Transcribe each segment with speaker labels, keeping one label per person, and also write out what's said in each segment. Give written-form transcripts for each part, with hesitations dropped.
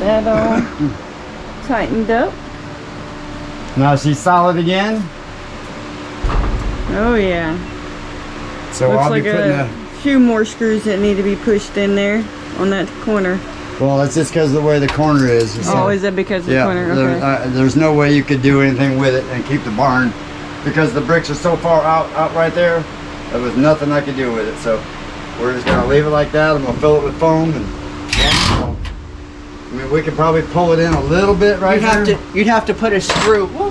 Speaker 1: that all tightened up.
Speaker 2: Now she's solid again.
Speaker 1: Oh yeah.
Speaker 2: So
Speaker 1: looks
Speaker 2: I'll
Speaker 1: like
Speaker 2: be putting
Speaker 1: a few more screws that need to be pushed in there on that corner.
Speaker 2: well, that's just because of the way the corner is.
Speaker 1: Oh, is that because of the corner? Okay.
Speaker 2: There's no way you could do anything with it and keep the barn because the bricks are so far out right there. There was nothing I could do with it. So we're just gonna leave it like that. I'm gonna fill it with foam, and I mean, we could probably pull it in a little bit right here.
Speaker 3: You'd have to put a screw. Woo,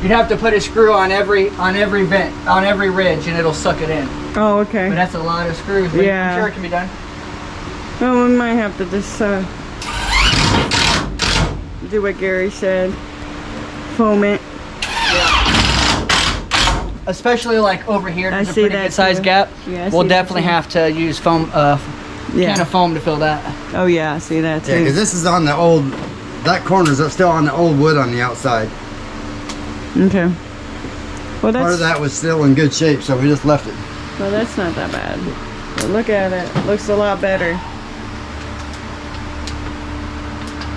Speaker 3: you'd have to put a screw on every vent, on every ridge, and it'll suck it in.
Speaker 1: Oh, okay.
Speaker 3: But that's a lot of screws. But
Speaker 1: Yeah.
Speaker 3: I'm sure it can be done.
Speaker 1: Well, we might have to just do what Gary said. Foam it.
Speaker 3: Especially like over here,
Speaker 1: I
Speaker 3: there's a
Speaker 1: see
Speaker 3: pretty
Speaker 1: that
Speaker 3: good size
Speaker 1: too.
Speaker 3: gap.
Speaker 1: Yeah, I
Speaker 3: we'll
Speaker 1: see that
Speaker 3: definitely
Speaker 1: too.
Speaker 3: have to use foam, can of foam to fill that.
Speaker 1: Oh yeah, I see that too.
Speaker 2: Yeah, because this is on the old. That corner's still on the old wood on the outside.
Speaker 1: Okay. Well,
Speaker 2: Part of that was still in good shape, so we just left it.
Speaker 1: Well, that's not that bad. But look at it. Looks a lot better.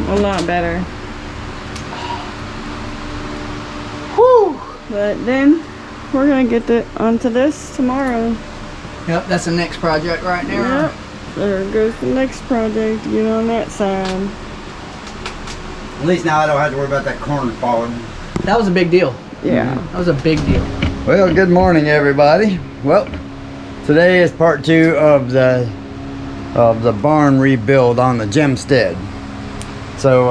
Speaker 1: A lot better.
Speaker 3: Whew.
Speaker 1: But then we're gonna get onto this tomorrow.
Speaker 3: Yep, that's the next project right there.
Speaker 1: Yep. There goes the next project. Get on that side.
Speaker 2: At least now I don't have to worry about that corner falling.
Speaker 3: That was a big deal.
Speaker 1: Yeah.
Speaker 3: That was a big deal.
Speaker 2: Well, good morning, everybody. Well, today is part 2 of the barn rebuild on the Jemstead. So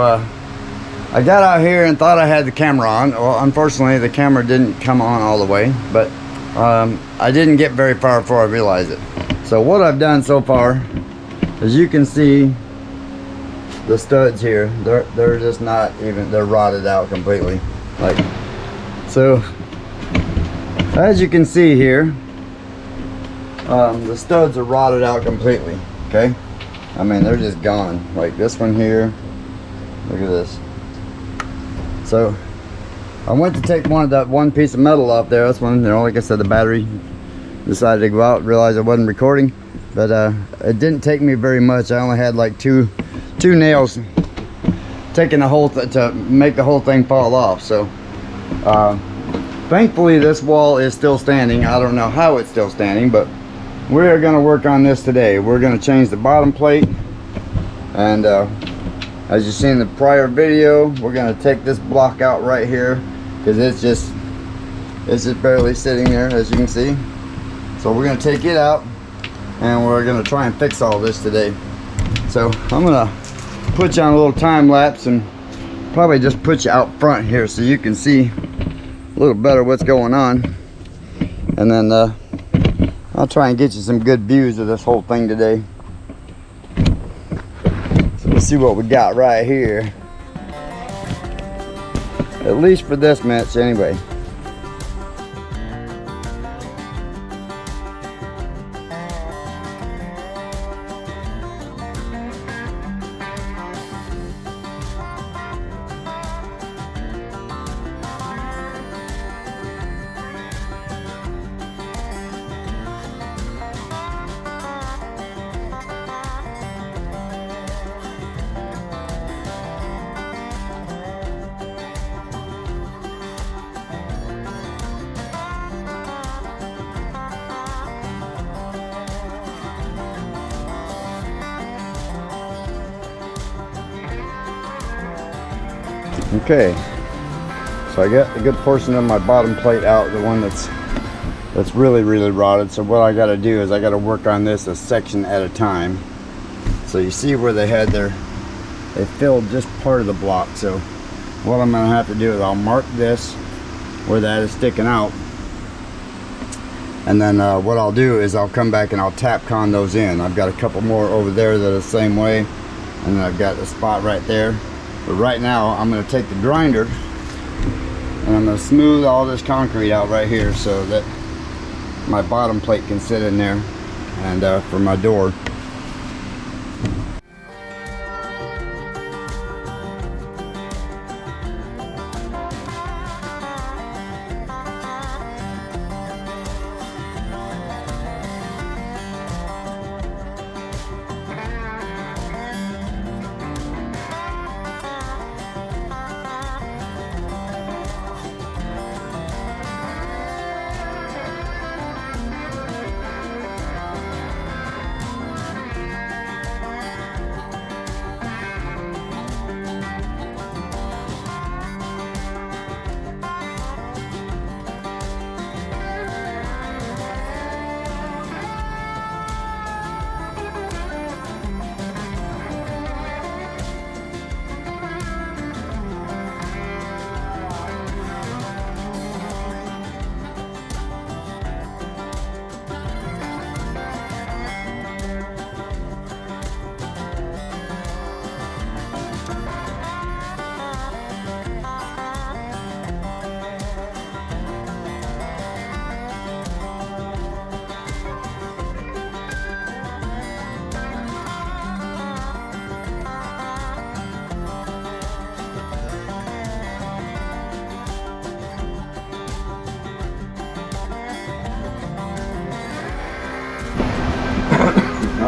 Speaker 2: I got out here and thought I had the camera on. Well, unfortunately, the camera didn't come on all the way, but I didn't get very far before I realized it. So what I've done so far, as you can see, the studs here, they're just not even, they're rotted out completely. Like, so as you can see here, the studs are rotted out completely. Okay, I mean, they're just gone. Like this one here, look at this. So I went to take one piece of metal off there. This one, you know, like I said, the battery decided to go out, realized I wasn't recording, but it didn't take me very much. I only had like two nails taking the whole to make the whole thing fall off. So thankfully this wall is still standing. I don't know how it's still standing, but we're going to work on this today. We're going to change the bottom plate, and as you seen in the prior video, we're going to take this block out right here because it's just barely sitting there, as you can see. So we're going to take it out and we're going to try and fix all this today. So I'm going to put you on a little time lapse and probably just put you out front here so you can see a little better what's going on, and then I'll try and get you some good views of this whole thing today. So we'll see what we got right here, at least for this match anyway. Okay, so I got a good portion of my bottom plate out, the one that's really rotted. So what I got to do is I got to work on this a section at a time. So you see where they filled just part of the block. So what I'm going to have to do is I'll mark this where that is sticking out, and then what I'll do is I'll come back and I'll tap con those in. I've got a couple more over there that are the same way, and then I've got a spot right there. But right now I'm going to take the grinder and I'm going to smooth all this concrete out right here so that my bottom plate can sit in there, and for my door.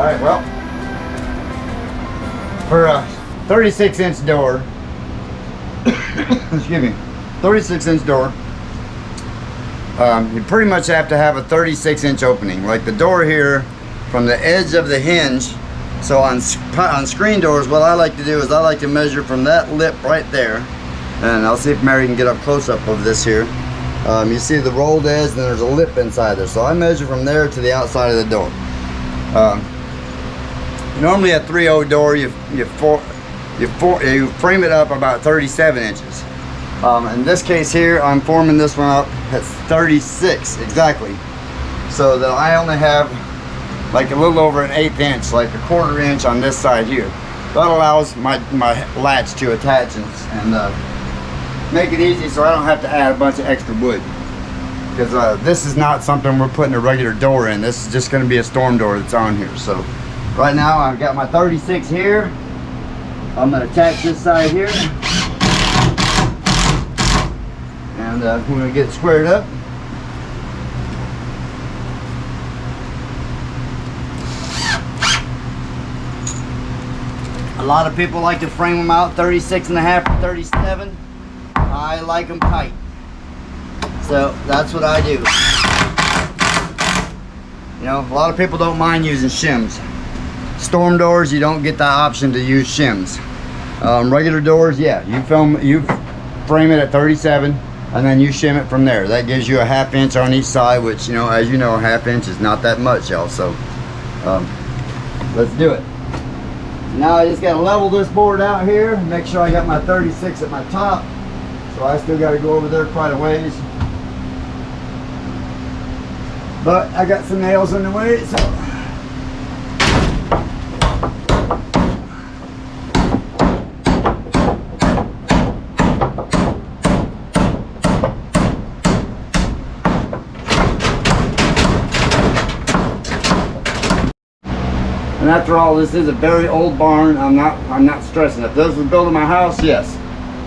Speaker 2: Alright, well, for a 36-inch door, excuse me, 36-inch door, you pretty much have to have a 36-inch opening. Like the door here, from the edge of the hinge. So on screen doors, what I like to do is I like to measure from that lip right there, and I'll see if Mary can get up close-up of this here. You see the rolled edge, and there's a lip inside there. So I measure from there to the outside of the door. Normally a 3.0 door, you frame it up about 37 inches. In this case here, I'm forming this one up at 36 exactly. So that I only have like a little over an 1/8 inch, like a 1/4 inch on this side here. That allows my latch to attach and make it easy so I don't have to add a bunch of extra wood. Because this is not something we're putting a regular door in. This is just going to be a storm door that's on here. So right now I've got my 36 here. I'm going to attach this side here. And we're going to get it squared up. A lot of people like to frame them out 36.5 or 37. I like them tight. So that's what I do. You know, a lot of people don't mind using shims. Storm doors, you don't get the option to use shims. Regular doors, yeah, you frame it at 37 and then you shim it from there. That gives you a 1/2 inch on each side, which, you know, as you know, a 1/2 inch is not that much, y'all. So let's do it. Now I just got to level this board out here, make sure I got my 36 at my top. So I still got to go over there quite a ways. But I got some nails in the way, so. And after all, this is a very old barn. I'm not stressing it. If this was building my house, yes,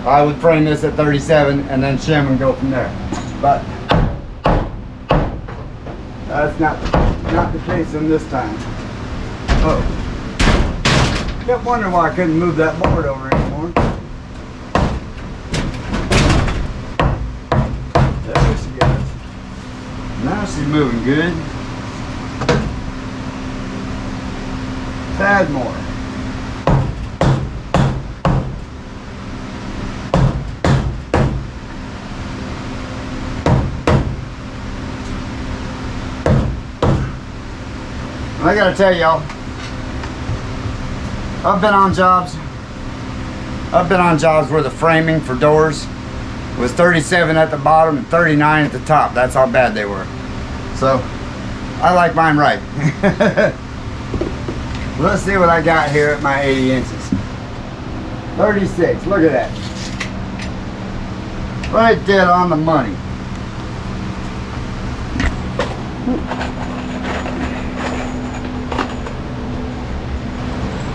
Speaker 2: I would frame this at 37 and then shim and go from there. But that's not the case in this time. Oh, kept wondering why I couldn't move that board over anymore. There she goes. Now she's moving good. Tad more. I gotta tell y'all, I've been on jobs where the framing for doors was 37 at the bottom and 39 at the top. That's how bad they were. So I like mine right. Let's see what I got here at my 80 inches. 36, look at that. Right dead on the money.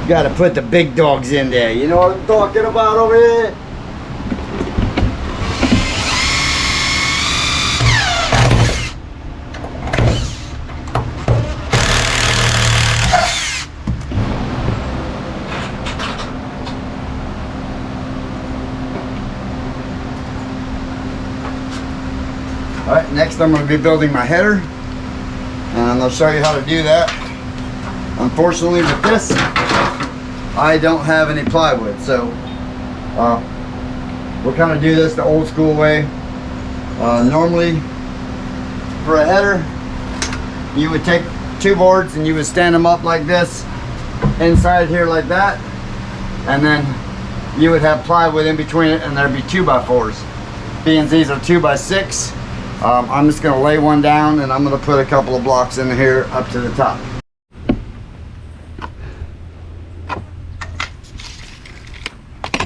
Speaker 2: Got to put the big dogs in there. You know what I'm talking about over here? Alright, next I'm going to be building my header, and I'm going to show you how to do that. Unfortunately with this, I don't have any plywood, so we'll kind of do this the old school way. Normally for a header, you would take 2 boards and you would stand them up like this, inside here like that, and then you would have plywood in between it, and there'd be 2x4s. Being these are 2x6, I'm just going to lay one down and I'm going to put a couple of blocks in here up to the top.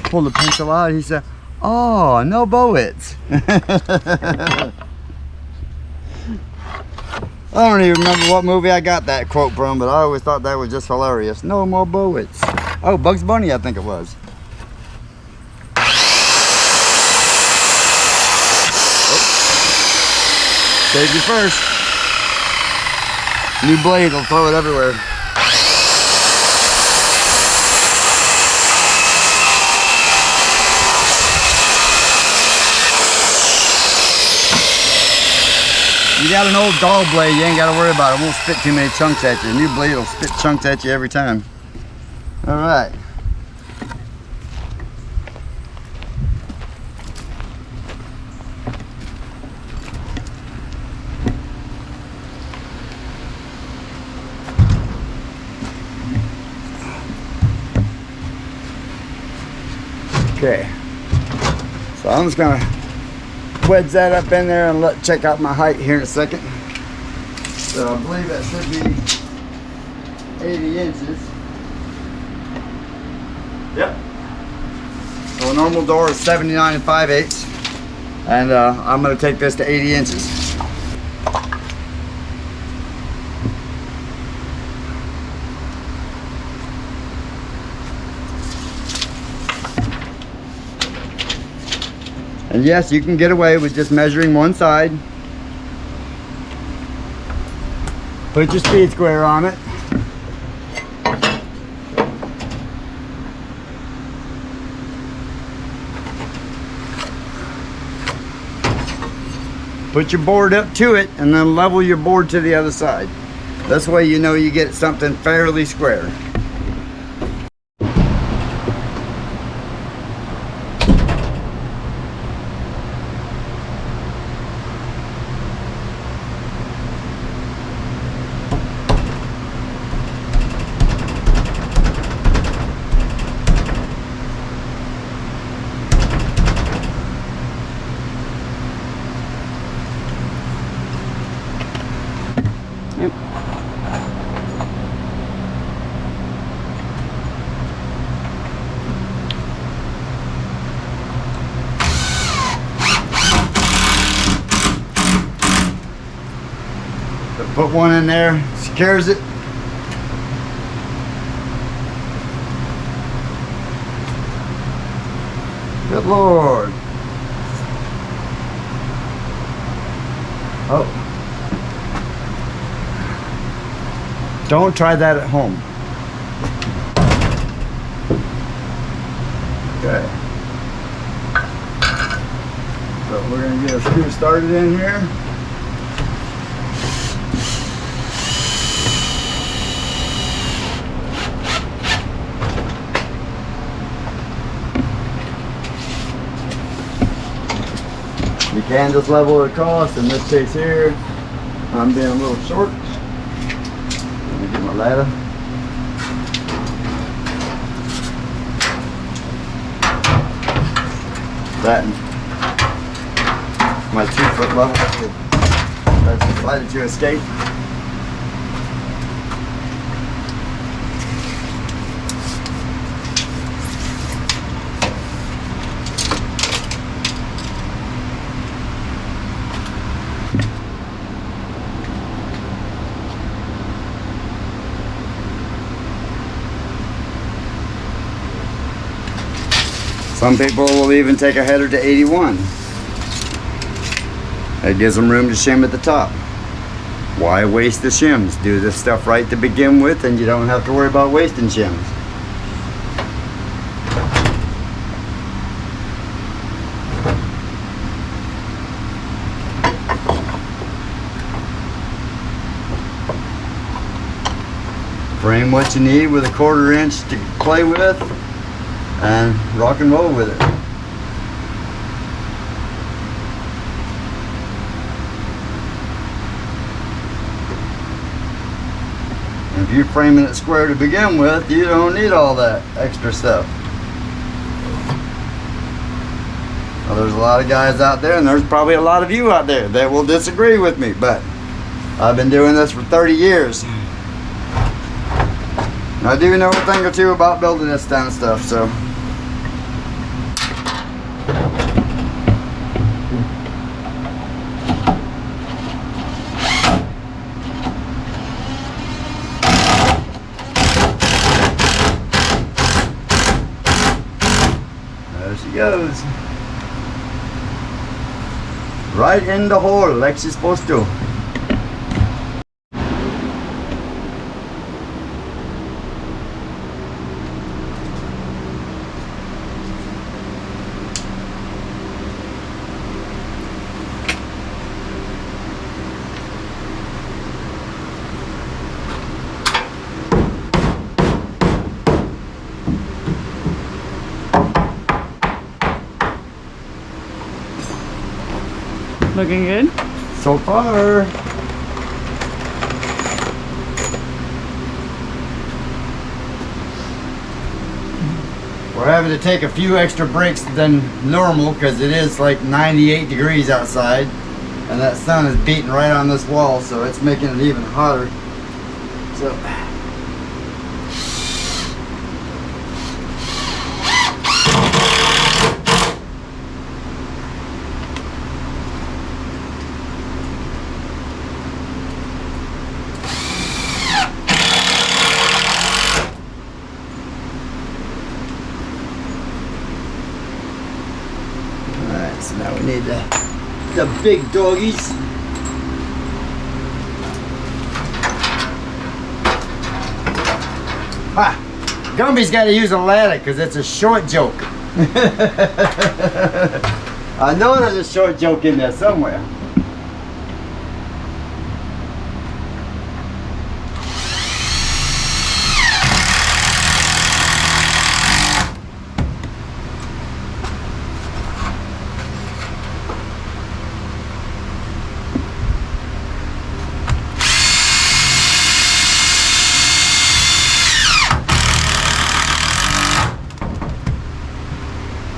Speaker 2: Pull the pencil out, he said, "Oh, no bullets." I don't even remember what movie I got that quote from, but I always thought that was just hilarious. No more bullets. Oh, Bugs Bunny, I think it was. Safety first. New blade will throw it everywhere. You got an old dull blade, you ain't got to worry about it. It won't spit too many chunks at you. A new blade will spit chunks at you every time. All right. Okay. So I'm just gonna wedge that up in there and check out my height here in a second. So I believe that should be 80 inches. Yep. So a normal door is 79 5/8, and I'm gonna take this to 80 inches. And yes, you can get away with just measuring one side. Put your speed square on it. Put your board up to it and then level your board to the other side. This way you know you get something fairly square.
Speaker 1: Yep.
Speaker 2: Put one in there, secures it. Good Lord. Oh. Don't try that at home. Okay. So we're going to get a screw started in here. You can just level it across. In this case here, I'm being a little short. Let me get my ladder. That and my 2-foot level. That's decided to escape. Some people will even take a header to 81. That gives them room to shim at the top. Why waste the shims? Do this stuff right to begin with and you don't have to worry about wasting shims. Frame what you need with a 1/4 inch to play with and rock and roll with it. If you're framing it square to begin with, you don't need all that extra stuff. Well, there's a lot of guys out there, and there's probably a lot of you out there that will disagree with me, but I've been doing this for 30 years. And I do know a thing or two about building this kind of stuff, so. There she goes. Right in the hole like she's supposed to.
Speaker 1: Looking good?
Speaker 2: So far. We're having to take a few extra breaks than normal because it is like 98 degrees outside and that sun is beating right on this wall, so it's making it even hotter. So so now we need the big doggies. Gumby's got to use a ladder because it's a short joke. I know there's a short joke in there somewhere.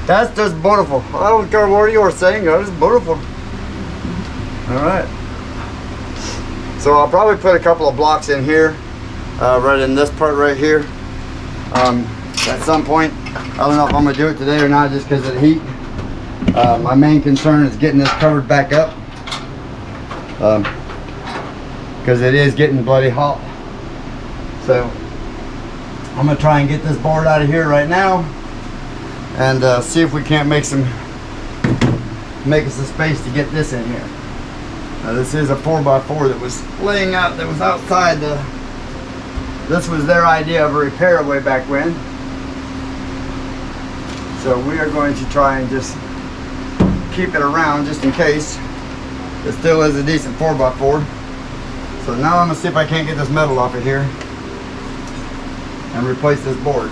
Speaker 2: That's just beautiful. I don't care what you're saying, that is beautiful. Alright. So I'll probably put a couple of blocks in here, right in this part right here. At some point, I don't know if I'm going to do it today or not just because of the heat. My main concern is getting this covered back up. Because it is getting bloody hot. So I'm going to try and get this board out of here right now. And see if we can't make us some space to get this in here. This is a 4x4 that was laying out, that was outside this was their idea of a repair way back when. So we are going to try and just keep it around just in case. It still is a decent 4x4. So now I'm gonna see if I can't get this metal off of here and replace this board.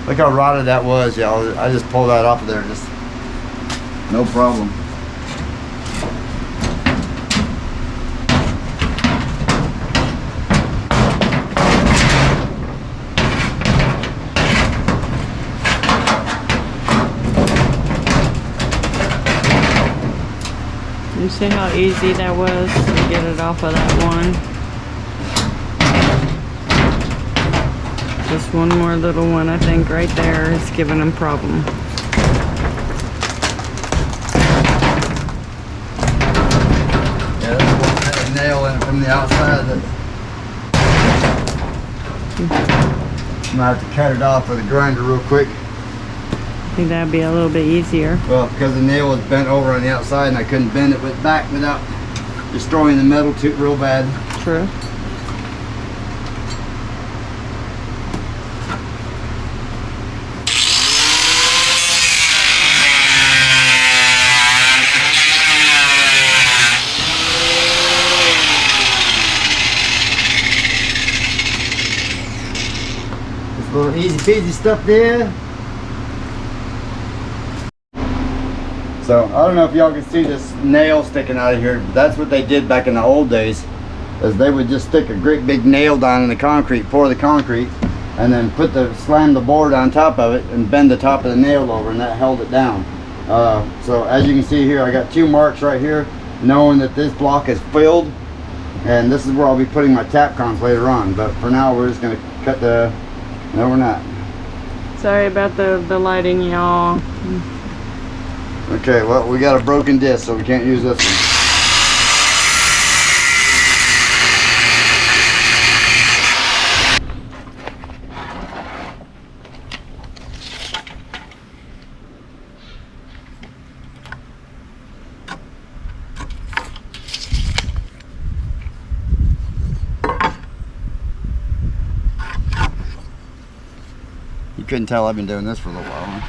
Speaker 2: Look how rotted that was, y'all. I just pulled that off of there, just no problem.
Speaker 1: You see how easy that was to get it off of that one? Just one more little one, I think, right there is giving them problem.
Speaker 2: Yeah, that's one had a nail in it from the outside. I'm gonna have to cut it off with a grinder real quick.
Speaker 1: I think that'd be a little bit easier.
Speaker 2: Well, because the nail was bent over on the outside and I couldn't bend it back without destroying the metal too real bad.
Speaker 1: True.
Speaker 2: Little easy peasy stuff there. So I don't know if y'all can see this nail sticking out of here, but that's what they did back in the old days, is they would just stick a great big nail down in the concrete, pour the concrete, and then slam the board on top of it and bend the top of the nail over, and that held it down. So as you can see here, I got 2 marks right here, knowing that this block is filled, and this is where I'll be putting my tap cons later on. But for now, we're just going to cut the... No, we're not.
Speaker 1: Sorry about the lighting, y'all.
Speaker 2: Okay, well, we got a broken disc, so we can't use this one. You couldn't tell I've been doing this for a little while, huh?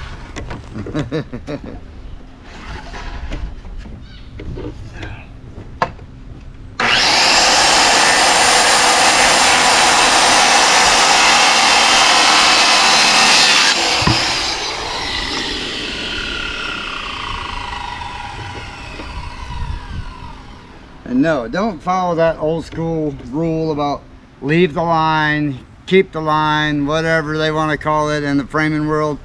Speaker 2: And no, don't follow that old school rule about leave the line, keep the line, whatever they want to call it in the framing world.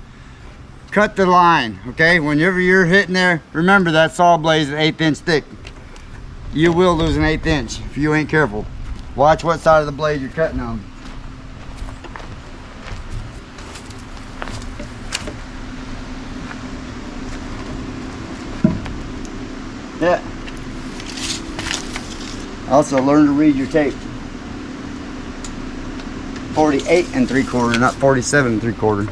Speaker 2: Cut the line, okay? Whenever you're hitting there, remember that saw blade is an 1/8 inch thick. You will lose an 1/8 inch if you ain't careful. Watch what side of the blade you're cutting on. Yeah. Also learn to read your tape. 48 3/4, not 47 3/4.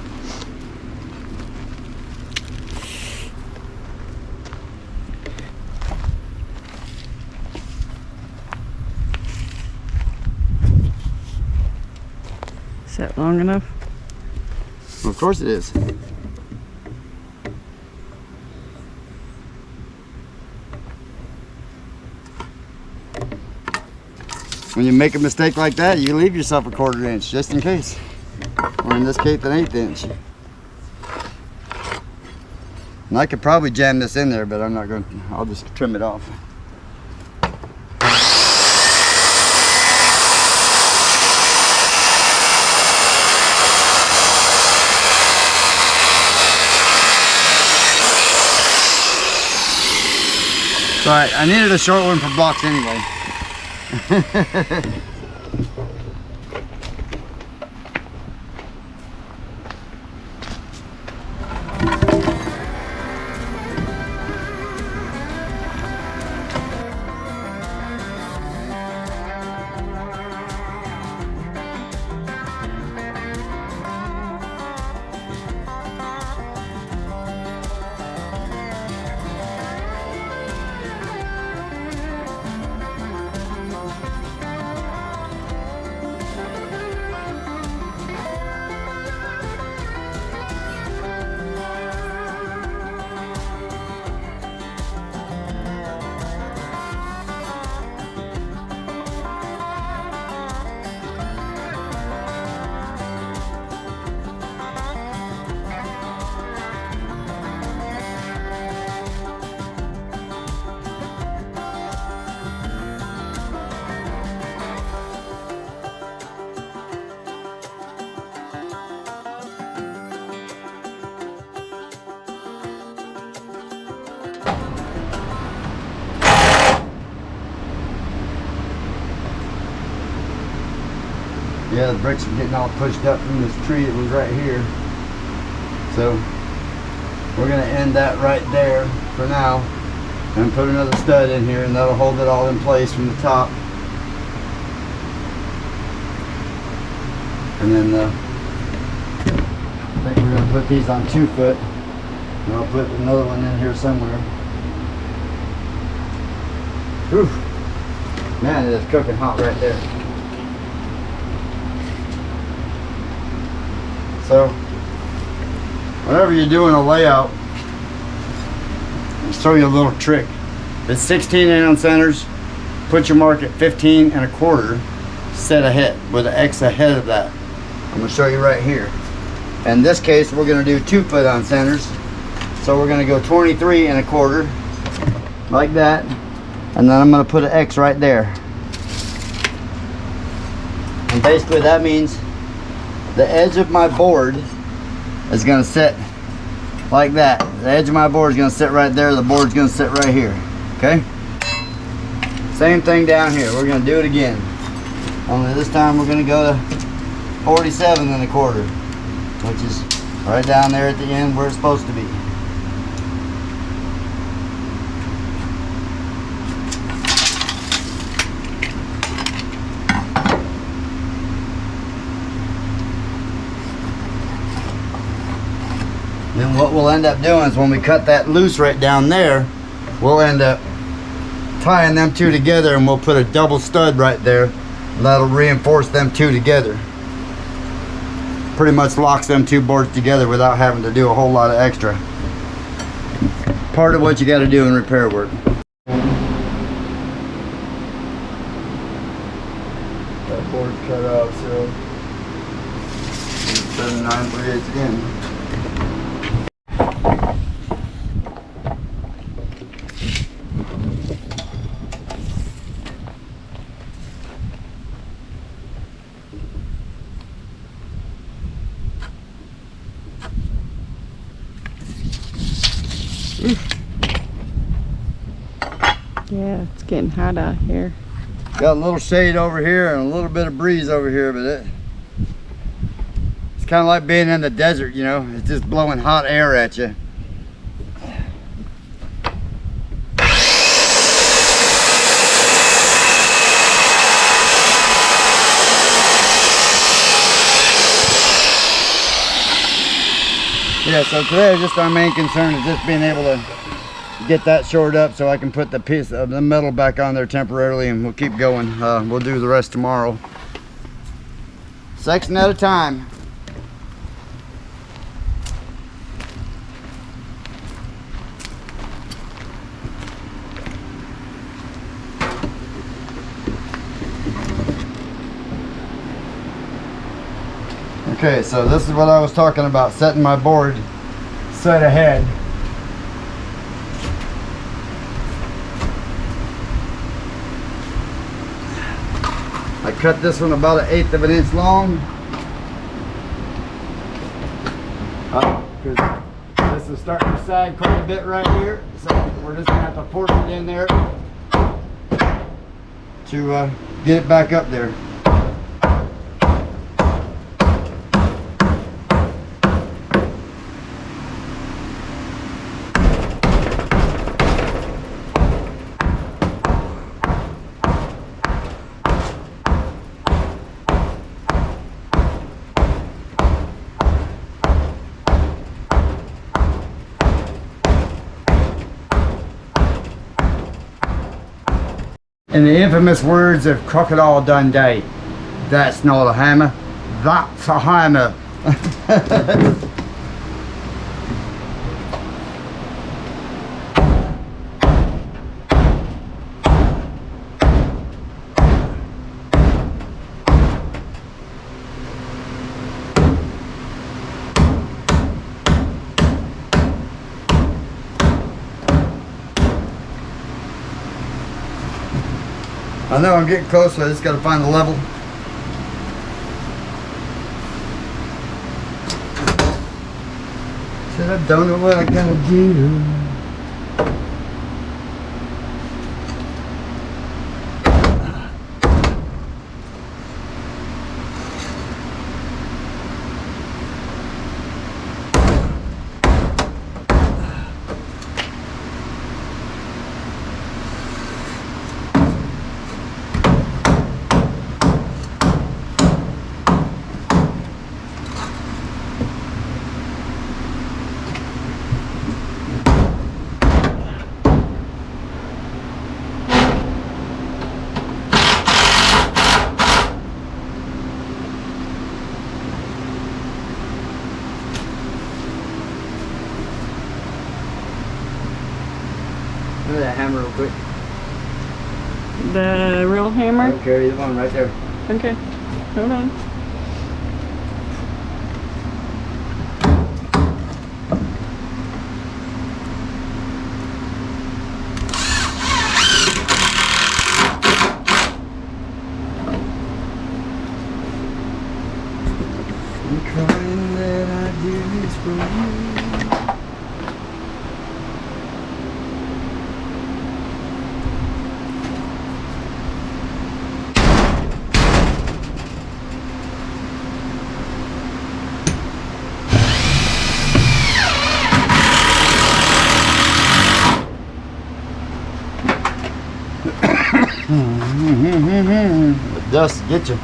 Speaker 1: Is that long enough?
Speaker 2: Well, of course it is. When you make a mistake like that, you leave yourself a 1/4 inch just in case. Or in this case, an 1/8 inch. And I could probably jam this in there, but I'm not going to. I'll just trim it off. Alright, I needed a short one for blocks anyway. Yeah, the bricks are getting all pushed up from this tree that was right here. So we're gonna end that right there for now and put another stud in here, and that'll hold it all in place from the top. And then I think we're gonna put these on 2 foot, and I'll put another one in here somewhere. Whew. Man, it is cooking hot right there. So, whenever you're doing a layout, I'll show you a little trick. It's 16 ounce centers. Put your mark at 15 1/4. Set ahead with an X ahead of that. I'm going to show you right here. In this case, we're going to do 2 foot on centers. So we're going to go 23 1/4, like that, and then I'm going to put an X right there. And basically that means the edge of my board is going to sit like that. The edge of my board is going to sit right there. The board's going to sit right here. Okay? Same thing down here. We're going to do it again. Only this time we're going to go to 47 1/4, which is right down there at the end where it's supposed to be. Then what we'll end up doing is when we cut that loose right down there, we'll end up tying them two together, and we'll put a double stud right there, and that'll reinforce them two together. Pretty much locks them two boards together without having to do a whole lot of extra. part of what you got to do in repair work. That board's cut off, so 7938 again.
Speaker 1: Yeah, it's getting hot out here.
Speaker 2: Got a little shade over here and a little bit of breeze over here, but it's kind of like being in the desert, you know. It's just blowing hot air at you. Yeah, so today just our main concern is just being able to get that shored up so I can put the piece of the metal back on there temporarily, and we'll keep going. We'll do the rest tomorrow. Section at a time. Okay, so this is what I was talking about, setting my board set ahead. I cut this one about 1/8 of an inch long. Because this is starting to sag quite a bit right here. So we're just going to have to force it in there to get it back up there. In the infamous words of Crocodile Dundee, that's not a hammer, that's a hammer. I know I'm getting close, so I just got to find the level. Said I don't know what I gotta do. Give me that hammer real quick.
Speaker 1: The real hammer?
Speaker 2: I'll carry the one right there.
Speaker 1: Okay, hold on.
Speaker 2: I'm crying that I do this for you. The dust get you.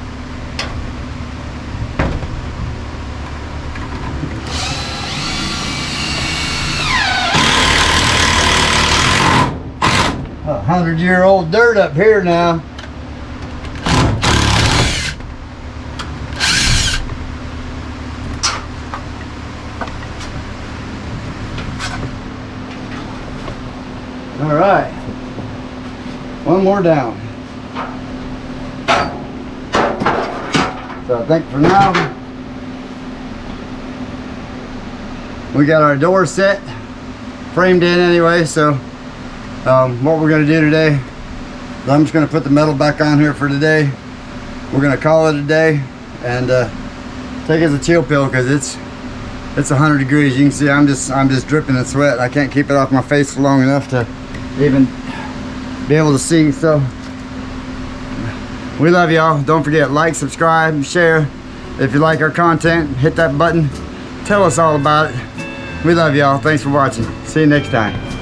Speaker 2: A 100-year-old dirt up here now. more down. So I think for now, we got our door set, framed in anyway. So what we're going to do today, I'm just going to put the metal back on here for today. We're going to call it a day and take it as a chill pill, because it's 100 degrees. You can see I'm just dripping in sweat. I can't keep it off my face for long enough to even be able to see. So we love y'all. Don't forget, like, subscribe, share. If you like our content, hit that button. Tell us all about it. We love y'all. Thanks for watching. See you next time.